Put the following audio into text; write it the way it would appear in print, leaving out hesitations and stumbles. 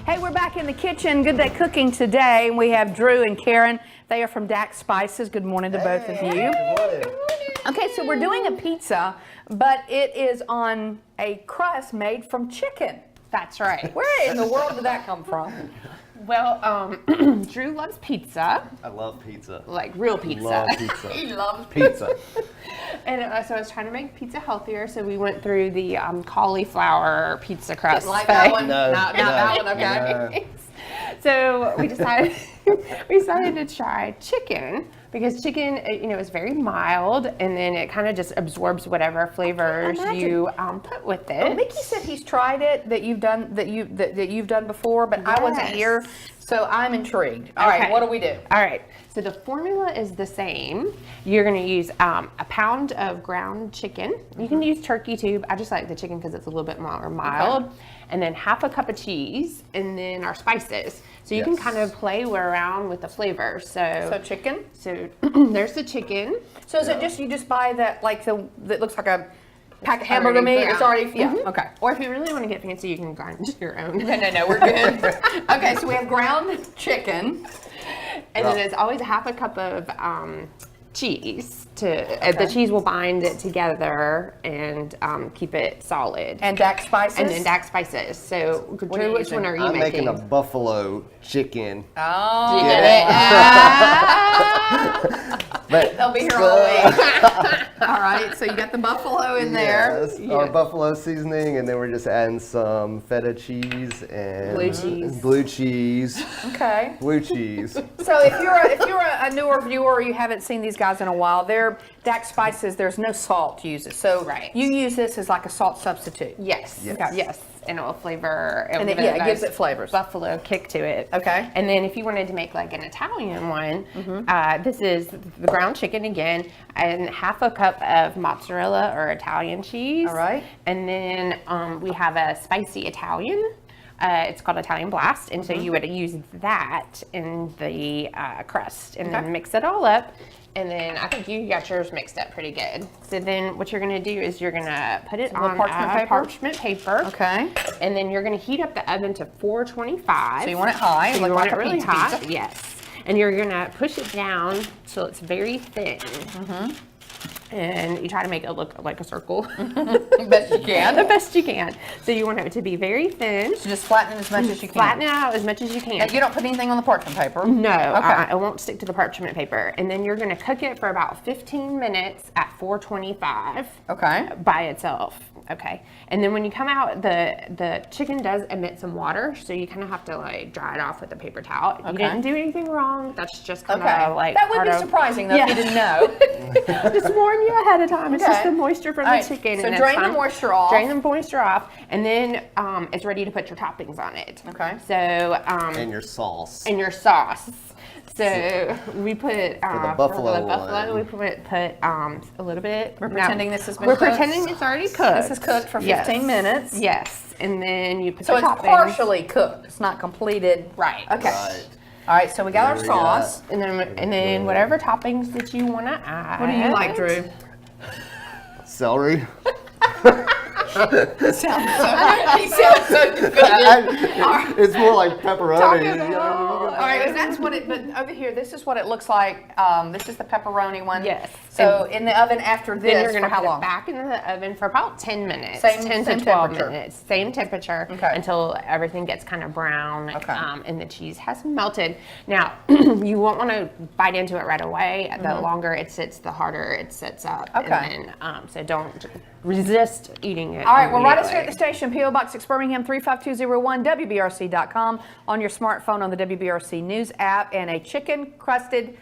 Hey, we're back in the kitchen. Good Day Cooking today. We have Drew and Karen. They are from Dax Spices. Good morning to both of you. Good morning. Okay, so we're doing a pizza, but it is on a crust made from chicken. That's right. Where in the world did that come from? Well, Drew loves pizza, I love pizza. like real pizza. Love pizza. He loves Pizza. And so I was trying to make pizza healthier, so we went through the cauliflower pizza crust. Didn't like that one? No, Not that one, okay. no. So we decided to try chicken because chicken, is very mild, and then it kind of just absorbs whatever flavors you put with it. Well, Mickey said he's tried it that you've done before, but I wasn't Yes. here, so I'm intrigued. All right, Okay. what do we do? All right, so the formula is the same. You're gonna use a pound of ground chicken. You can use turkey too. I just like the chicken because it's a little bit more mild. Okay. And then half a cup of cheese, and then our spices. So you can Yes. kind of play around with the flavors. So chicken. So there's the chicken. So is it just you just buy that that looks like a pack of already hamburger meat? It's ground. already okay. Or if you really want to get fancy, you can grind your own. No, we're good. Okay, so we have ground chicken. And then it's always a half a cup of cheese. The cheese will bind it together and keep it solid. And Dax Spices. And then Dax Spices. So, Drew, are you which using? one are you I'm making making? a buffalo chicken. Oh. Get it? But They'll be here all week. All right, so you got the buffalo in there. Yes, our buffalo seasoning, and then we're just adding some feta cheese and Blue cheese. Blue cheese. Okay. Blue cheese. So if you're a newer viewer or you haven't seen these guys in a while, they're Dax Spices. There's no salt used. So Right. you use this as like a salt substitute. Yes. Yes. Yes. And it will flavor. And give it a gives nice it flavors. Buffalo kick to it. Okay. And then if you wanted to make like an Italian one, this is the ground chicken again, and half a cup of mozzarella or Italian cheese. All right. And then we have a spicy Italian. It's called Italian Blast, and so you would use that in the crust, and Okay. then mix it all up. And then I think you got yours mixed up pretty good. So then what you're gonna do is you're gonna put it on parchment paper. Okay. And then you're gonna heat up the oven to 425. So you want it high, So like you want a it really pizza hot. pizza? Yes. And you're gonna push it down till it's very thin. And you try to make it look like a circle. Best you can. The best you can. So you want it to be very thin. So just flatten it as much as you can. Flatten it out as much as you can. And you don't put anything on the parchment paper. No, Okay. I won't stick to the parchment paper. And then you're gonna cook it for about 15 minutes at 425 Okay. by itself. Okay. And then when you come out, the chicken does emit some water, so you kind of have to like dry it off with a paper towel. You Okay. didn't do anything wrong. That's just kind Okay. of like That would part be of- surprising though if you didn't know. Just warn you ahead of time. It's just Okay. the moisture from All right, the chicken. so and drain it's the fine. moisture off. Drain the moisture off, and then it's ready to put your toppings on it. Okay. So And your sauce. and your sauce. So we put the buffalo we one. put a little bit. We're pretending this has been We're cooked? pretending it's already cooked. This is cooked for Yes. 15 minutes. Yes, and then you put So the it's toppings. partially cooked. It's not completed. Right. Okay. Right. All right, so we got our Here we sauce. And then whatever toppings that you want to add. What do you like, Drew? Celery. He sounds so defeated. It's more like pepperoni. All right, and that's what it. But over here, this is what it looks like. This is the pepperoni one. Yes. So in the oven after this, Then you're going for to how put long? it back into the oven for about 10 minutes. Same 10 temperature. to 12 minutes. Same temperature Okay. until everything gets kind of brown Okay. and the cheese has melted. Now, you won't want to bite into it right away. The longer it sits, the harder it sits up. Okay. And then, so don't resist eating it. All right, well, write us here at the immediately. station, P.O. Box 6 Birmingham 35201, WBRC.com, on your smartphone on the WBRC News app, and a chicken crusted